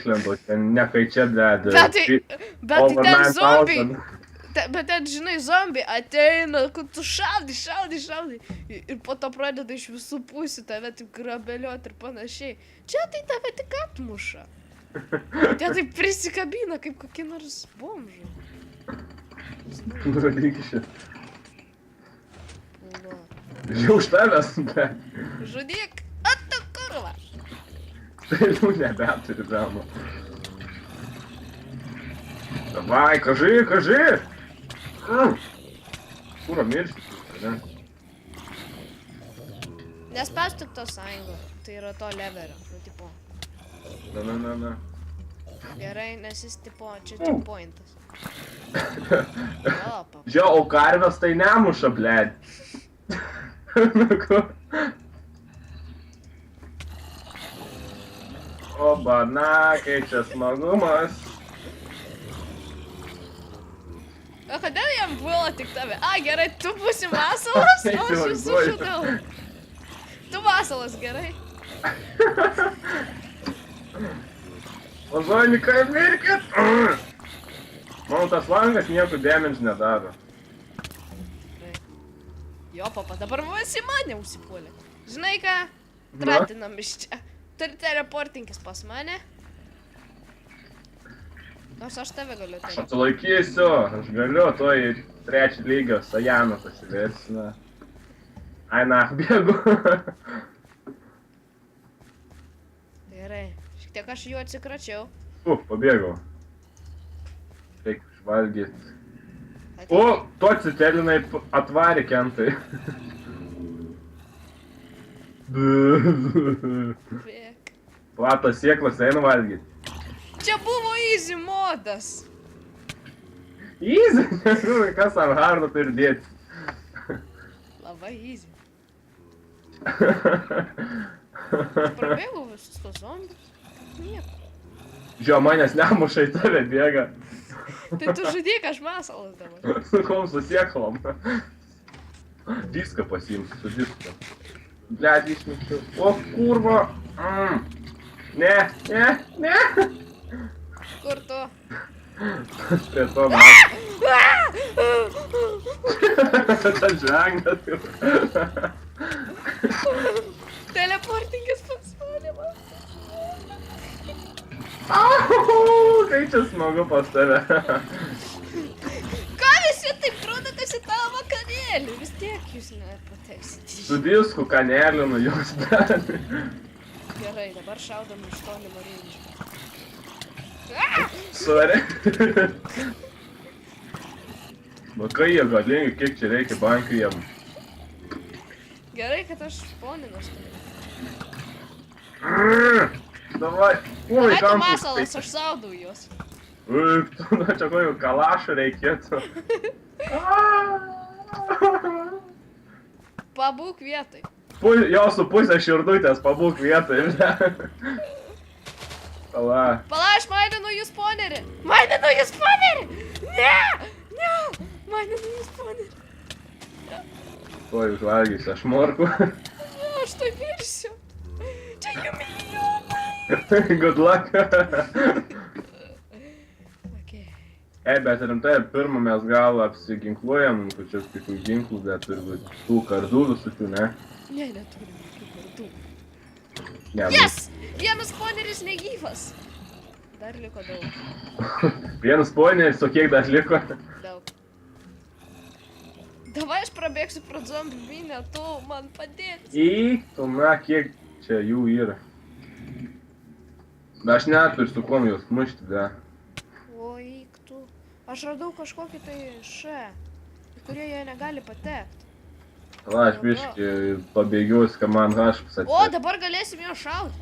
išlendu, ten nekaičia, blėd. Bet tai ten zombiai. Bet ten, žinai, zombiai ateina, kad tu šaudai. Ir po to pradeda iš visų pusių tave taip grabeliuoti ir panašiai. Čia tai tave tik atmuša. Tie taip prisikabina kaip kokie nors bomžai. Nurodyk šit. Žiūrėjau už tavęs, blėd. Žudyk, tu kurva. Tai nebeturi dramų. Davai, kaži! Kūro miršti, ne? Nespėstuk to sąjungo, tai yra to leverio, nu tipo. Na. Gerai, nes jis tipo, čia checkpointas. Žio, o karvės tai nemuša, blėd. O banakai, čia smagumas. O kodėl jam buvo tik tave? A, gerai, tu būsi masalas, o aš esu žudau. Tu masalas, gerai. Ozonikai, mirkit! Mano tas langas nieko damage nedaro. Jo, papa, dabar visi mane užsipuolė. Žinai ką? Tratinam iš čia. Turi teleportinkis pas mane. Nors aš tave galiu Aš atsilaikysiu, aš galiu, to į 3 lygio Sajaną pasivėsina. Ai, na, bėgu. Gerai, šiek tiek aš jų atsikračiau. Pabėgau. Reikia išvalgyti. O, tu atsitelinai atvarė kentai. Bėk. Platos sieklas eina valgyti. Čia buvo easy modas. Easy? Nežinau, kas ant hardo turi dėti. Labai easy. Prabėgau visus tos zombius. Nieko. Žio, manęs nemuša į tave bėga. Tai tu žudyk, aš masalas dabar. Su kom susieklom. Diską pasiimsiu, su diską. Blet, išmikščiau. O, kurva. Ne. Kur tu? Prie to mato. Tas žengnas jau. Teleportinkis pas mane. Kai čia smagu pas tave. Ką visi taip trūdakas į tavo vakarėlį? Vis tiek jūs nepateksite. Su disku kanelinu jos dalį. Gerai, dabar šaudom iš tolimo rėdžio. Sorry. Nu kai jie galingi, kiek čia reikia bankų jiem. Gerai, kad aš sponinas turiu. Davai. Oi, Ai, tu masalas, aš saudau juos. Tu, na čia kokio kalašo reikėtų. Pabūk vietai. Jo su pusė širdutės pabūk vietoj. Pala. Pala, aš maininu jų sponerį. Maininu jų sponerį! Ne! Maininu jų sponerį. Tuoj užvalgysiu aš morku. Aš tai virsiu. Čia jų milijonai. Good luck. Okay. Bet rimtai, pirmą mes gal apsiginkluojam, pačios kitų ginklų, bet turi būti tų kardų visokių, ne? Ne, neturim jokių kardų. Ne, Yes! Vienas sponeris negyvas. Dar liko daug. Vienas sponeris, o kiek dar liko? Daug. Davai aš prabėgsiu pro zombių minę, tu man padėsi. Na, kiek čia jų yra. Bet aš neturiu su kuom juos mušti, da. O, eik tu. Aš radau kažkokį tai į kurį jie negali patekti. Va, aš biškį pabėgiuosi, kad man hašpas atsės. O, dabar galėsim jo šauti.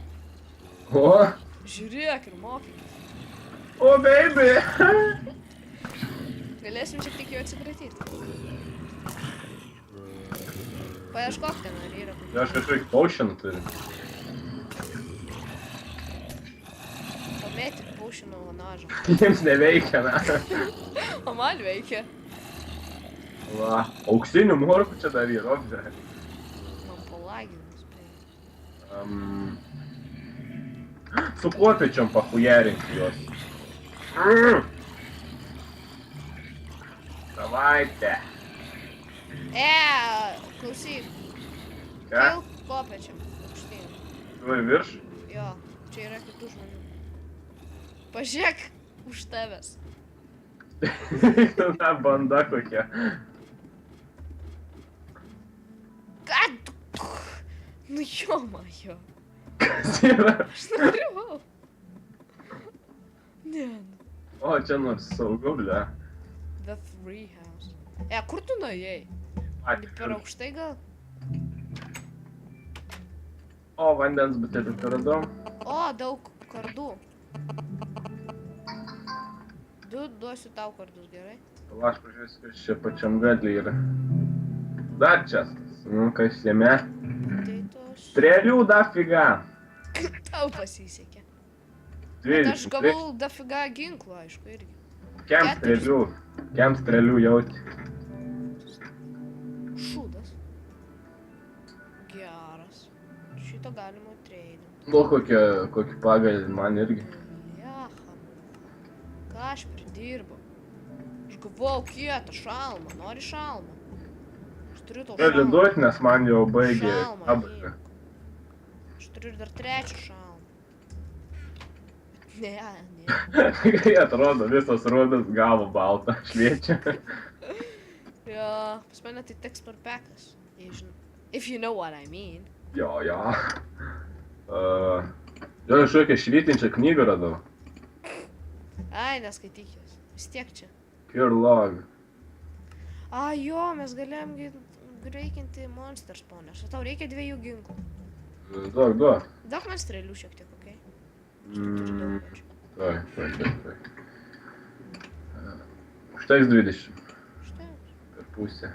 O? Žiūrėk ir mokykis. O, baby! Galėsim šiek tiek jo atsikratyti. Paieškok ten, ar yra. Aš kažkaip potion turiu. Pamėtik potionų vanažą. Jiems neveikia, na. O man veikia. Va, auksinių morkų čia dar yra, obžė. Man palaginus, Su kopiečiom pahujerink juos. Savaitė. Klausyk, Ką? kilk kopėčiam. Aukštyn. Tu į virš? Jo, čia yra kitų žmonių. Pažiūrėk už tavęs. Ta banda kokia. Ką tu? Nu jo, majo. Kas yra? Aš noriu. Ne. O, čia nors saugu, ble. The Free House. Kur tu nuėjai? Per aukštai gal? O, vandens butelį radau. O, daug kardų. Duosiu tau kardus, gerai? Aš pažiūrėsiu, kas čia pačiam gadlį yra. Dar čestas. Nu, kas jame? Tai tos... Strėlių dafiga. Tau pasisekė. 12. Aš gavau dafiga ginklų, aišku, irgi. Kem strėlių? Kem strėlių jauti? Šūdas. Geras. Šito galima treidinti. Nu, kokį pagalį man irgi. Jaha. Ką aš pridirbau? Aš gavau kietą šalmą. Nori šalmą? Aš turiu tau Gali šalmą. duoti, nes man jau baigė Šalmą, abaką. Aš turiu ir dar trečią šalmą. Ne. Kai atrodo, visas rudas gavo baltą šviečia. Jo, pas mane tai texture packas. If you know what I mean. Jo. Jo, aš kokią švytinčią knygą radau. Ai, neskaitykės. Vis tiek čia. Pure log. Jo, mes galėjom greikinti monster spawners. O tau reikia 2 ginklų. Duok. Daug man strėlių šiek tiek, okei? Turiu daug pačių. Tuoj. Užteks 20. Štai. Per pusę.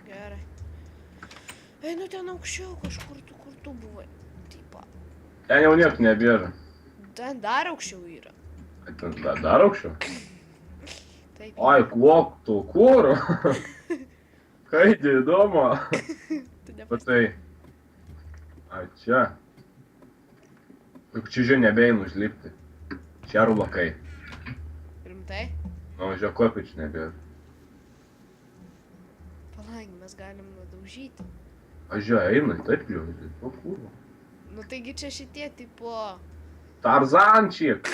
Gerai. Einu ten aukščiau kažkur, kur tu buvai. Taip. Ten jau nieko nebėra. Ten dar aukščiau yra. Ten dar aukščiau? Taip. Ai, kuok tu, kur? Kaip įdomu. Patai. Ai, čia. Juk čia žiūrė nebeinu užlipti. Čia rulakai. Rimtai? Nu, žiūrė, kopiečių nebėra. Palangi, mes galim nudaužyti. Aš žiūrė, einu, taip liūdžiu. O, kur? Nu taigi čia šitie tipo... Tarzančik!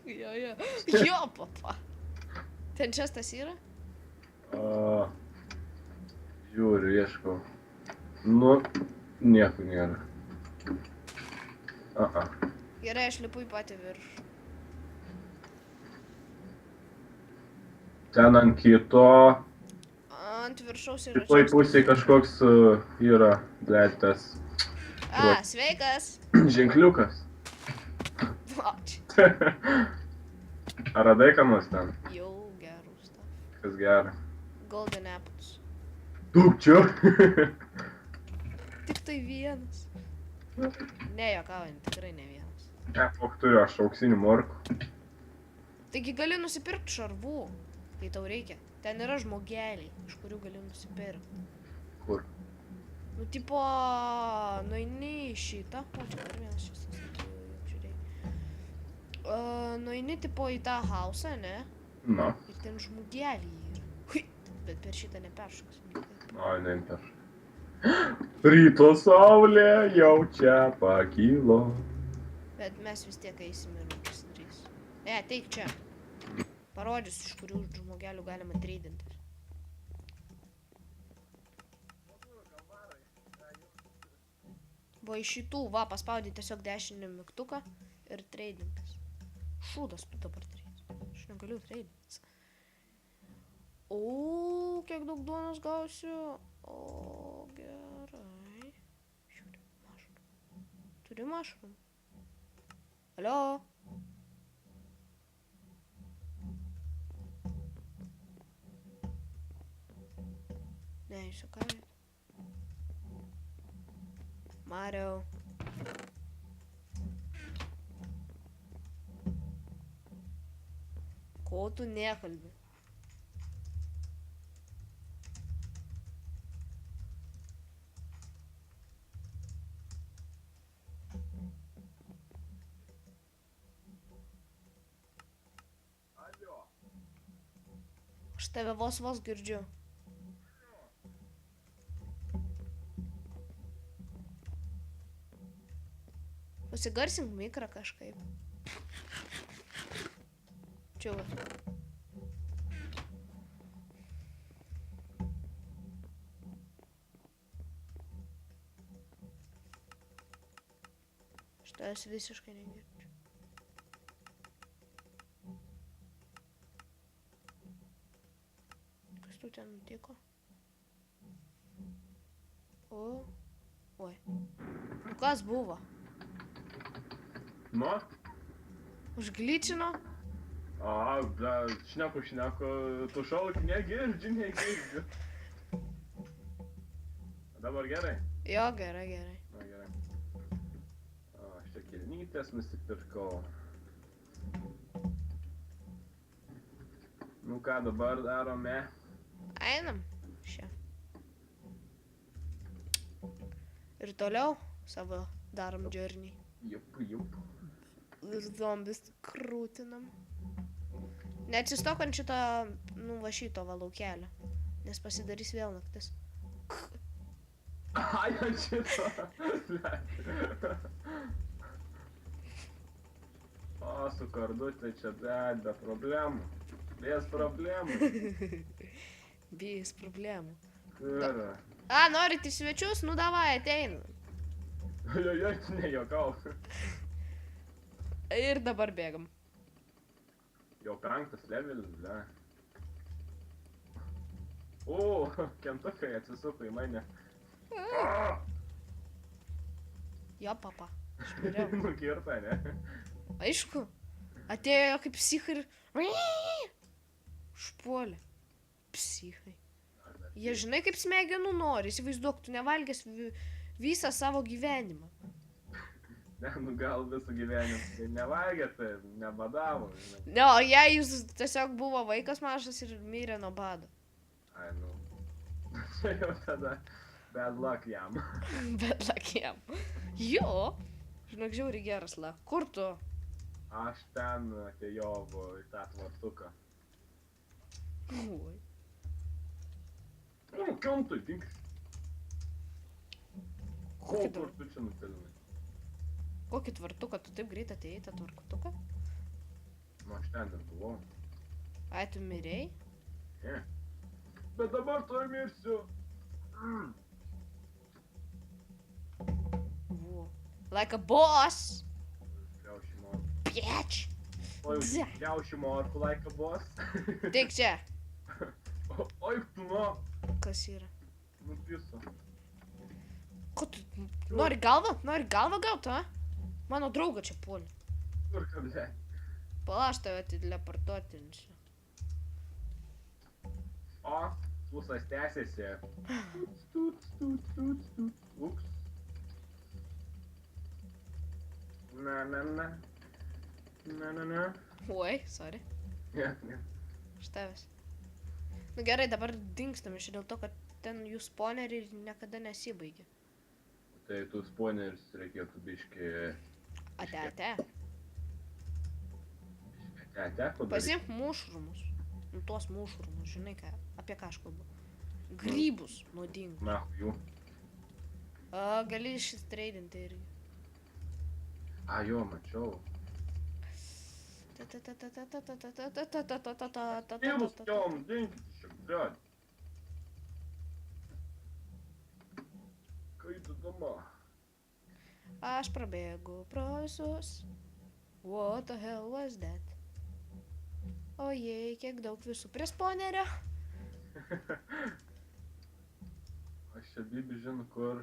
Jo, papa. Ten čestas yra? Žiūriu, ieškau. Nu, nieko nėra. Gerai, aš lipu į patį viršų. Ten ant kito. Ant viršaus yra Kitoj čestas. pusėj kažkoks yra, blėt, tas Sveikas. ženkliukas. Ačiū. Ar radai ką nors ten? Jau gerų stuff. Kas gera? Golden apples. Daug čia. Tik tai vienas. Ne, juokaujant, tikrai ne vienas. Ok, turiu aš auksinių morkų. Taigi gali nusipirkti šarvų, kai tau reikia. Ten yra žmogeliai, iš kurių gali nusipirkti. Kur? Nu, tipo, nueini į šitą. O, čia dar vienas šis. Nueini, tipo, į tą hausą, ne? Na. Ir ten žmogeliai yra. Hui, bet per šitą neperšoks. Ai, neimper. Ryto saulė jau čia pakilo. Bet mes vis tiek eisim ir pasidarys. Ateik čia. Parodysiu, iš kurių žmogelių galima treidintis. Buvo iš šitų, va, paspaudė tiesiog dešinį mygtuką ir treidintis. Šūdas tu dabar treidintis. Aš negaliu treidintis. O, kiek daug duonos gausiu. O, gerai. Žiūrė, mushroom. Turi mushroom. Alio? Ne, išsakavit. Mario. Ko tu nekalbi? Aš tave vos girdžiu. Pasigarsink mikrą kažkaip. Čia va. Aš tavęs visiškai negirdžiu. Kas tu ten nutiko? Oi. Nu kas buvo? Nu? Užgličino? A, bля, šneku, tu šauk, negirdžiu. Dabar gerai? Jo, gerai. Na, gerai. O, aš čia kelnytės nusipirkau. Nu ką dabar darome? Einam. Šia. Ir toliau savo darom journey. Jup. Ir zombis krūtinam. Neatsistok ant šito, nu va šito va laukelio. Nes pasidarys vėl naktis. Ai, ant šito. O, su kardutė čia be problemų. Bez problemų. Bijais problemų. Yra. A, norit į svečius? Nu davai, ateina. Jojoj, tu nejokau. Ir dabar bėgam. Jau 5 levelis, ble. O, kentukai atsisuko į mane. Jo, papa. Aš norėjau. Nukirta, ne? Aišku. Atėjo kaip psichai ir... Užpuolė. Psichai. Jie žinai kaip smegenų nori. Įsivaizduok, tu nevalgęs visą savo gyvenimą. Ne, nu gal visą gyvenimą. Tai nevalgė, tai nebadavo. Ne, o jei jis tiesiog buvo vaikas mažas ir mirė nuo bado. Ai, nu. Čia jau tada bad luck jam. Bet lakiem. Jo. Žinok, žiauri geras la. Kur tu? Aš ten atėjau į tą tvartuką. Oi. Nu, kam tu dink? Kokį Kur tu čia nutelinai? Kokį tvartuką? Tu taip greit atėjai tą tvartuką? Nu, aš ten buvau. Ai, tu mirėjai? Ne. Bet dabar tuoj mirsiu. Wo. Like a boss! Kriaušiu morku. Bitch! Oi, Bze. kriaušiu morku like a boss. Tik čia. Oi, tu nu. Kas yra? Nupiso. Ko tu... Nori galvą? Nori galvą gaut, a? Mano draugą čia puolė. Kur kablė? Pala, aš tave teleportuotinsiu. O, pusas tęsiasi. Ups. Na. Oi, sorry. Ne. Aš tavęs. Nu gerai, dabar dingstam iš dėl to, kad ten jų spawneriai niekada nesibaigia. Tai tų spawnerius reikėtų biški... Ate. Padaryti. Pasimk mušrumus. Nu tuos mušrumus, žinai ką, apie ką aš kalbu. Grybus nuodingus. Na, jų. Gali išstreidinti irgi. A, jo, mačiau. Tėvus, jom, dinkit šiek tiek. Kai tu dama? Aš prabėgu pro visus. What the hell was that? Ojei, kiek daug visų prie spawnerio. Aš čia bibi žinu, kur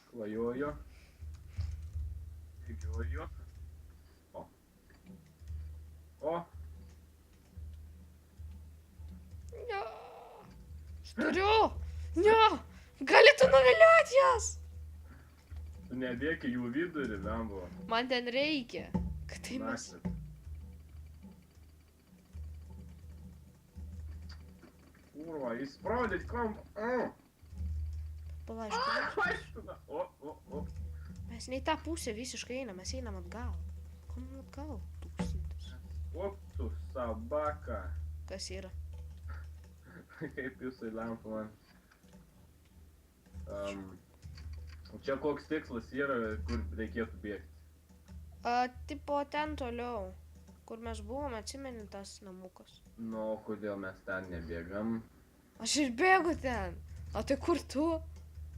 klajojo. Bėgiojo. O. Ne. Aš turiu. Ne. Gali tu nuviliuoti jas. Tu nebėgi jų vidurį, lembo. Man ten reikia. Kad tai mes... Kurva, įspraudėt kampą. Palauk. O. Mes ne į tą pusę visiškai einam, mes einam atgal. Kom atgal, tūkstantis. O tu, sabaka. Kas yra? Kaip jūsų lempa man. Čia koks tikslas yra, kur reikėtų bėgti? Tipo ten toliau, kur mes buvom, atsimeni tas namukas. Nu, kodėl mes ten nebėgam? Aš ir bėgu ten. O tai kur tu?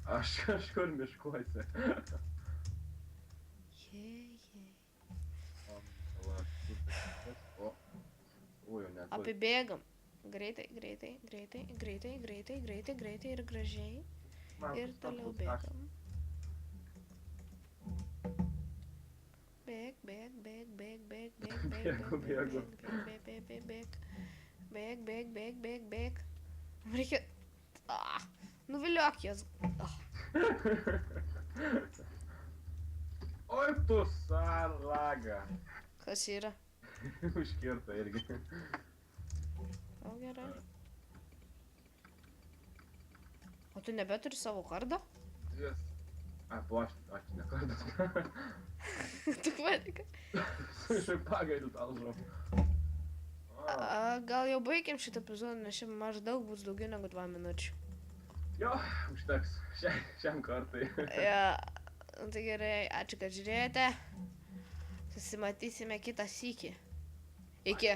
Aš kažkur miškuose. O, jau net. Apibėgam. Greitai, greitai, greitai, greitai, greitai, greitai, greitai ir gražiai. Ir toliau bėgam. Bėg, bėg, bėg, bėg, bėg, bėg, bėg, bėg, bėg, bėg, bėg, bėg, bėg, bėg, bėg, bėg, bėg. Reikia... Nuviliok jas. Oi, tu salaga. Kas yra? Užkirta irgi. O gerai. O tu nebeturi savo kardą? Jas. Tu aš nekardas. Tu vadika. Su pagaidu talžom. Gal jau baigiam šitą epizodą, nes šiandien maždaug bus daugiau negu 2 minučių. Jo, užteks šiam kartui. Ja, tai gerai, ačiū, kad žiūrėjote. Susimatysime kitą sykį. Iki.